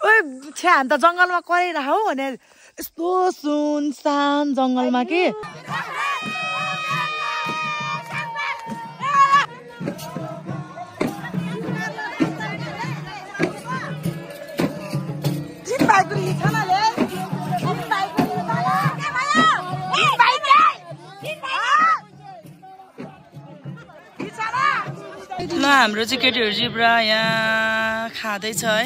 ओए छ्यान त जंगलमा कराइरह हो भने यस्तो सुनसान जंगलमा के ल हाम्रो चाहिँ केटीहरू चाहिँ पुरा यहाँ खाँदैछ है।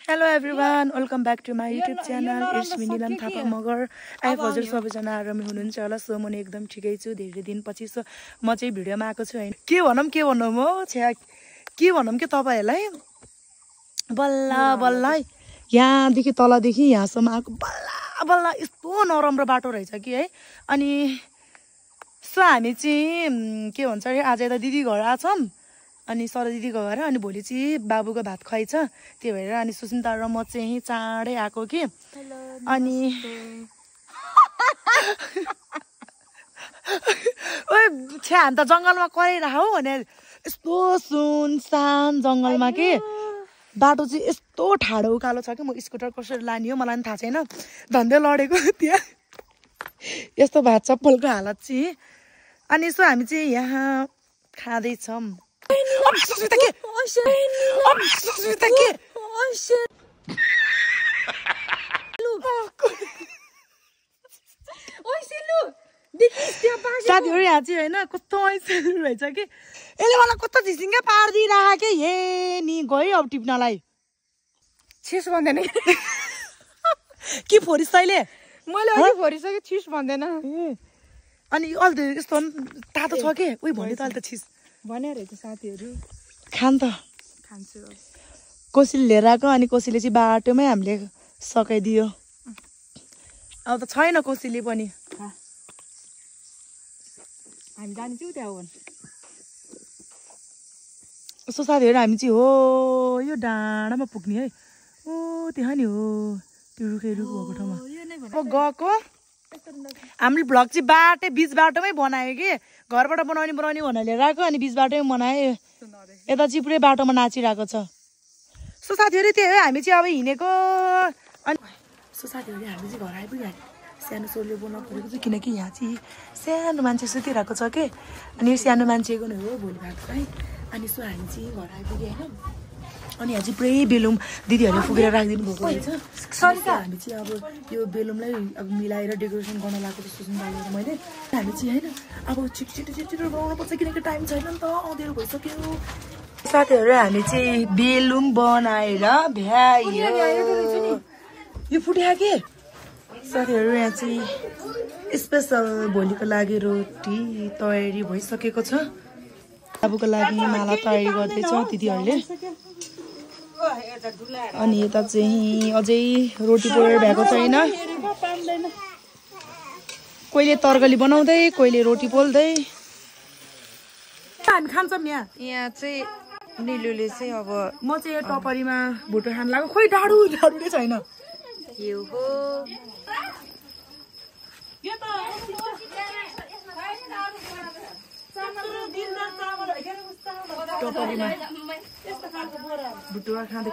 Hello everyone, welcome back to my YouTube channel. It's me Nilam Thapa Magar. आइफ हजुर सबैजना आरामै हुनुहुन्छ होला। सो म एकदम ठिकै छु धेरै दिनपछि। सो म चाहिँ भिडियोमा आएको छु होइन। के भनौँ म छ्या के भनौँ के तपाईँहरूलाई बल्ल बल्ल है यहाँदेखि तलदेखि यहाँसम्म आएको बल्ल बल्ल यस्तो नराम्रो बाटो रहेछ कि है। अनि सो हामी चाहिँ के भन्छ अरे आज यता दिदी घर आछौँ अनि सर दिदीको घर अनि भोलि चाहिँ बाबुको भात खुवाइ छ त्यही भएर अनि सुस्मिता र म चाहिँ चाँडै आएको कि अनि ओए छ्यान त जङ्गलमा कराइरह हो भने यस्तो सुनसान जङ्गलमा के बाटो चाहिँ यस्तो ठाडो उकालो छ कि म स्कुटर कसरी लाने हो मलाई पनि थाहा छैन। धन्दै लडेको त्यहाँ यस्तो भात चप्पलको हालत चाहिँ। अनि यसो हामी चाहिँ यहाँ खाँदैछौँ। साथीहरू यहाँ चाहिँ होइन कस्तो रहेछ कि यसले मलाई कस्तो झिसिङ्गै पारिदिइराख के हे नि गयो अब टिप्नलाई छिस भन्दैन के फोरिस तैँले मैले अघि फोरिसकेँ छिस भन्दैन। अनि अहिले त यस्तो तातो छ के उही भन्यो त अहिले त छिस भने रहेछ साथीहरू खान त खान्छु। कोसीले लिएर आएको अनि कोसीले चाहिँ बाटोमै हामीले सकाइदियो। अब त छैन कोसीले पनि हामी जाने चाहिँ त्यहाँ हो। यस्तो साथीहरू हामी चाहिँ हो यो डाँडामा पुग्ने है। ओ त्यहाँ नि हो त्यो रुखै रुख भएको ठाउँमा अब गएको। हामीले भ्लग चाहिँ बिच बाटोमै बनायो कि घरबाट बनाउने भनेर लिएर आएको अनि बिच बाटोमै बनायो। यता चाहिँ पुरै बाटोमा नाचिरहेको छ। सो साथीहरू त्यही हो हामी चाहिँ अब हिँडेको। अनि सो साथीहरू हामी चाहिँ घर आइपुग्यो। सानो सोरले बोल्न परेको छ किनकि यहाँ चाहिँ सानो मान्छे सुतिरहेको छ कि अनि यो सानो मान्छेको नै हो भोलि भएको है। अनि सो हामी चाहिँ घर आइपुग्यो होइन। अनि यहाँ चाहिँ पुरै बेलुम दिदीहरूले फुकेर राखिदिनु भएको रहेछ। हामी चाहिँ अब यो बेलुमलाई अब मिलाएर डेकोरेसन गर्न लगाएको जस्तो सुन्दा मैले हामी चाहिँ होइन अब छिटो बनाउनुपर्छ किनकि टाइम छैन नि त अँध्यारो भइसक्यो। साथीहरू हामी चाहिँ बेलुम बनाएर भ्यायो यो फुट्या के साथीहरू यहाँ चाहिँ स्पेसल भोलिको लागि रोटी तयारी भइसकेको छ। बाबुको लागि माला तयारी गर्दैछ दिदीहरूले। अनि यता चाहिँ अझै रोटी पोलेर भएको छैन। कोहीले तरकारी बनाउँदै कोहीले रोटी पोल्दै हामी खान्छौँ। यहाँ चाहिँ निलुले चाहिँ अब म चाहिँ यो टपरीमा भुटो खान लाग्यो। खोइ डाडु नै छैन यो हो टपरीमा भुटुवा खाँदै।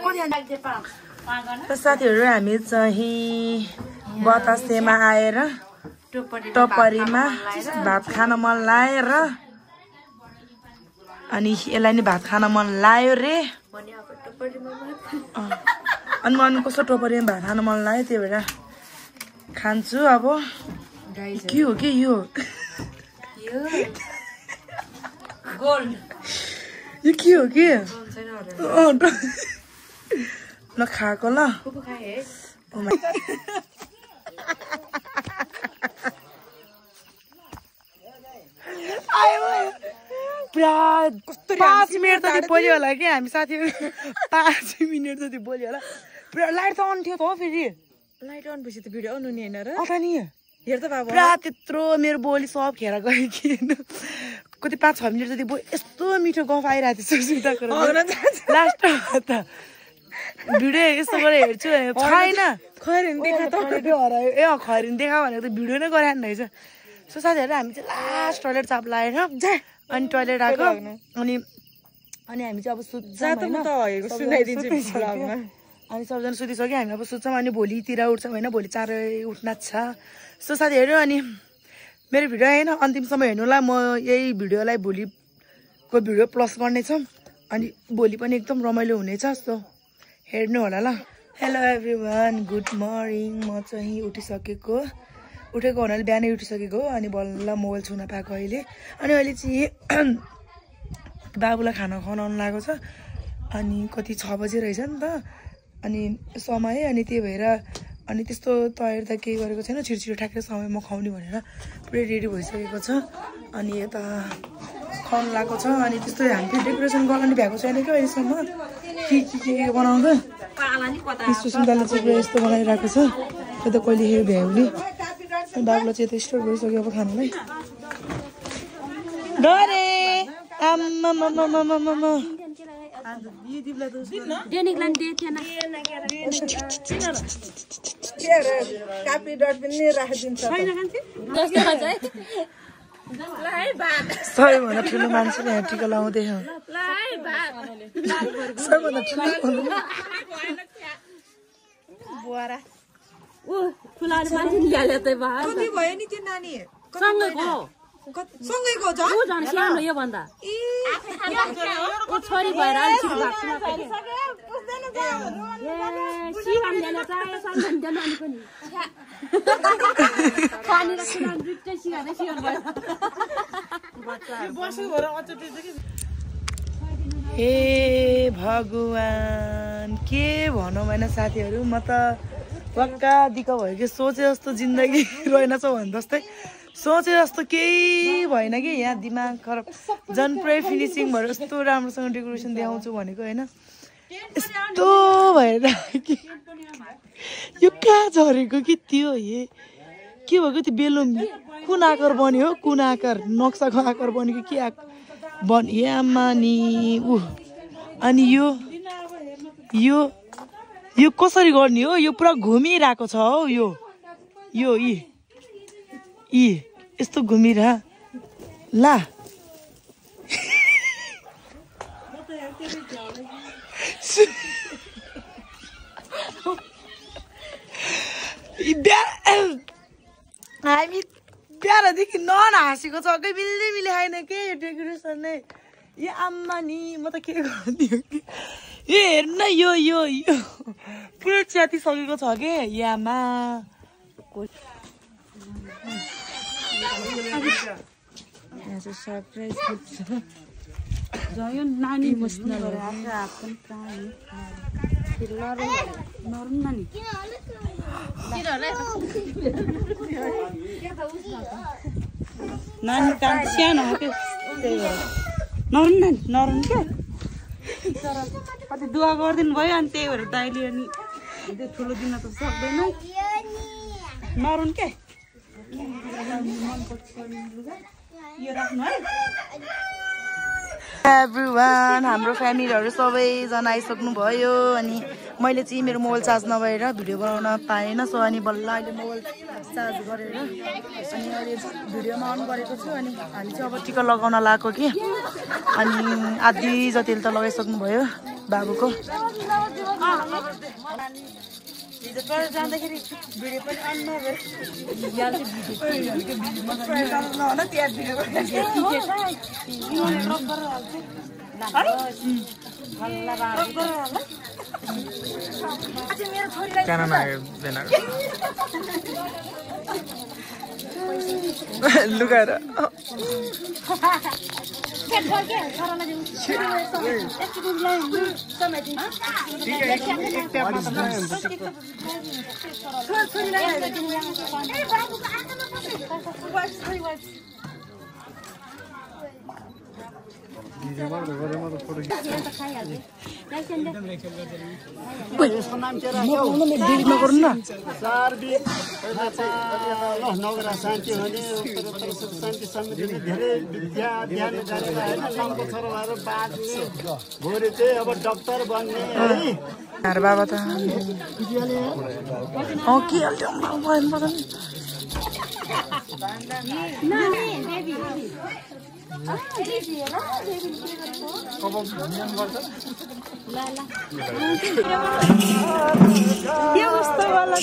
साथीहरू हामी चाहिँ बतासेमा आएर टपरीमा भात खान मन लाएर अनि यसलाई नि भात खान मन लाग्यो रे। अनि मन कस्तो टपरीमा भात खान मन लाग्यो त्यही भएर खान्छु। अब के हो कि यो यो के हो कि ल खाएको ल पुरा 5 मिनट जति बोल्यो होला कि हामी साथीहरू 5 मिनट जति बोल्यो होला। पुरा लाइट त अन थियो त हो फेरि लाइट अन भएपछि त भिडियो अन हुने होइन र अथा नि हेर त बाबु पुरा त्यत्रो मेरो बोली सब खेर गयो कि कति 5-6 मिनट जति यस्तो मिठो गफ आइरहेको थियो सुस्मिताको लास्टमा त भिडियो यस्तो गरेर हेर्छु छैन खैरिन देखा त भिडियो हरायो ए खैरिन देखा भनेको त भिडियो नै गराएन रहेछ। सो साथीहरू हामी चाहिँ लास्ट टोइलेट चाप लाएर अनि टोइलेट आएको अनि हामी चाहिँ अब सुत्छौँ अनि सबजना सुतिसक्यो हामी अब सुत्छौँ अनि भोलितिर उठ्छौँ होइन भोलि 4 उठ्न छ सो साथीहरू अनि मेरो भिडियो होइन अन्तिमसम्म हेर्नुलाई म यही भिडियोलाई भोलिको भिडियो प्लस गर्नेछ अनि भोलि पनि एकदम रमाइलो हुनेछ सो हेर्नु होला ल हेलो एभ्रिवान गुड मर्निङ म चाहिँ उठेको हुनाले बिहानै उठिसकेको अनि बल्ल मोबाइल छुन पाएको अहिले अनि अहिले चाहिँ बाबुलाई खाना खुवाउन लागेको छ अनि कति 6 बजे रहेछ नि त अनि समय अनि त्यही भएर अनि त्यस्तो तयार त केही गरेको छैन छिटो ठ्याक्कै समयमा खुवाउने भनेर पुरै रेडी भइसकेको छ अनि यता खुवाउन लागेको छ अनि त्यस्तो हामीले डेकोरेसन गर्न भ्याएको छैन क्या अहिलेसम्म के बनाउँदा यस्तो सुन्दरले चाहिँ यस्तो बनाइरहेको छ त्यो त कहिले हेर भ्याउने अनि बाबुलाई चाहिँ यता स्टोर गरिसक्यो अब खानालाई डरे आम्मा सबैभन्दा ठुलो मान्छेले यहाँ टिका लाउँदै सँगैको छ उ झन् सानो यो भन्दा उ छोरी भएर अलि छिटो हे भगवान के भनौँ होइन साथीहरू म त पक्का दिक्क भयो कि सोचे जस्तो जिन्दगी रहेनछ भने जस्तै सोचे जस्तो केही भएन कि यहाँ दिमाग खराब झन् पुरै फिनिसिङ भएर यस्तो राम्रोसँग डेकोरेसन देखाउँछु भनेको होइन यस्तो भएर कि यो कहाँ झरेको कि त्यो के भएको त्यो बेलुन कुन आकार बन्यो हो कुन आकार नक्साको आकार बनेको के बन्यो आमा नि ऊ अनि यो कसरी गर्ने हो यो पुरा घुमिरहेको छ हौ यो यस्तो घुमिरह ला हामी बिहारदेखि नहाँसेको छ कहीँ मिल्ने आएन के यो डेकोरेसन नै यो आम्मा नि म त के गरिदियो कि ए हेर्नु न यो पुरै च्यातिसकेको छ के यामा यहाँ चाहिँ सरप्राइज गिफ्ट छ यो नानी इमोसनल नरम नानी नानी काम सानो हो कि त्यही भएर नरम क्या कति दुवा गरिदिनु भयो अनि त्यही भएर दाइले अनि त्यो ठुलो दिन त सक्दैन नरम क्या एभ्रिवान हाम्रो फ्यामिलीहरू सबैजना आइसक्नु भयो अनि मैले चाहिँ मेरो मोबाइल चार्ज नभएर भिडियो बनाउन पाएन सो अनि बल्ल अहिले मोबाइल चार्ज गरेर अनि अहिले भिडियोमा अन गरेको छु अनि हामी चाहिँ अब टिका लगाउन लगाएको कि अनि आधी जतिले त लगाइसक्नु भयो बाबुको जाँदाखेरि भिडियो पनि लुगाएर अब डक्टर बन्ने बाबा त के Hãy subscribe cho kênh Ghiền Mì Gõ để không bỏ lỡ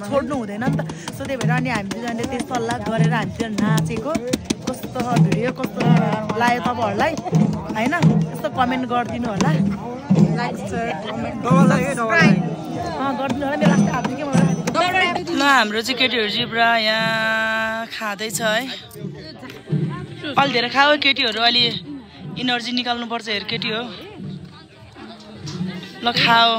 छोड्नु हुँदैन नि त सो त्यही भएर अनि हामी दुईजनाले त्यही सल्लाह गरेर हामी चाहिँ नाचेको कस्तो भिडियो कस्तो लाग्यो तपाईँहरूलाई होइन यस्तो कमेन्ट गरिदिनु होला ल हाम्रो चाहिँ केटीहरू चाहिँ पुरा यहाँ खाँदैछ है अलि धेरै खाऊ केटीहरू अलि इनर्जी निकाल्नुपर्छ हेर केटी हो ल खाऊ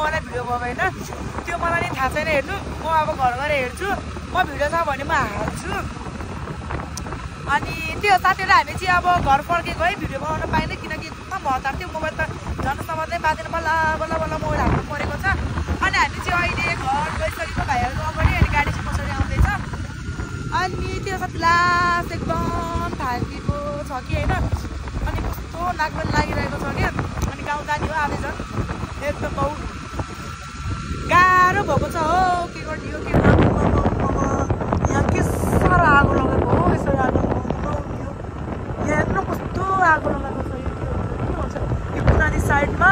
मलाई भिडियो भयो होइन त्यो मलाई नि थाहा छैन हेर्नु म अब घर गएर हेर्छु म भिडियो छ भने म हाल्छु अनि त्यो साथीहरू हामी चाहिँ अब घर फर्केको है भिडियो बनाउन पाइँदैन किनकि एकदम हतार थियो मोबाइल त झन् समात्दै बाँधेर बल्ल बल्ल बल्ल मोबाइल हाल्नु परेको छ अनि हामी चाहिँ अहिले घर गइसकेको भाइहरूको अगाडि अनि गाडी चाहिँ कसरी आउँदैछ अनि त्यो साथी लास्ट एकदम थाकेको छ कि होइन अनि कस्तो नाक पनि लागिरहेको छ क्या अनि गाउँ जाने हो आज झन् एकदम बहुत गाह्रो भएको छ हो के गर्ने हो के गर्नु यहाँ के साह्रो आगो लगाएको हो यसरी आगो लगाउनु यहाँ हेर्नु कस्तो आगो लगाएको छ के भन्छ यो पुरानी साइडमा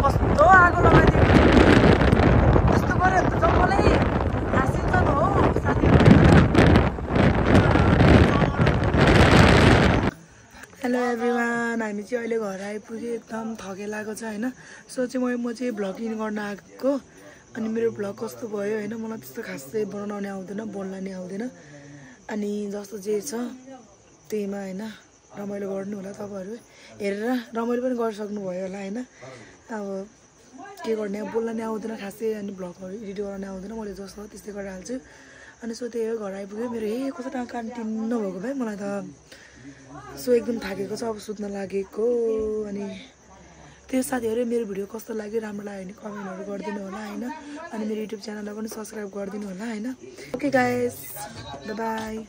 कस्तो आगो लगाइदिएको त्यस्तो गऱ्यो भने त जङ्गलै हाँसिन्छ त हो साथीहरू हेलो एभ्रिवान हामी चाहिँ अहिले घर आइपुग्यो एकदम थके लागेको छ होइन सो चाहिँ म चाहिँ भ्लगिङ गर्न आएको अनि मेरो भ्लग कस्तो भयो होइन मलाई त्यस्तो खासै बनाउन आउँदैन बोल्न नि आउँदैन अनि जस्तो जे छ त्यहीमा होइन रमाइलो गर्नु होला तपाईँहरू हेरेर रमाइलो पनि गरिसक्नुभयो होला होइन अब के गर्ने अब बोल्न नि आउँदैन खासै अनि भ्लगहरू एडिट गर्न आउँदैन मैले जस्तो त्यस्तै गरेर हाल्छु अनि सो त्यही हो घर आइपुग्यो मेरो कस्तो टाढो कान्टिन नभएको भाइ मलाई त सो एकदम थाकेको छ अब सुत्न लागेको अनि त्यो साथीहरू मेरो भिडियो कस्तो लाग्यो राम्रो लाग्यो भने कमेन्टहरू गरिदिनु होला होइन अनि मेरो युट्युब च्यानललाई पनि सब्सक्राइब गरिदिनु होला होइन ओके गाइस बाई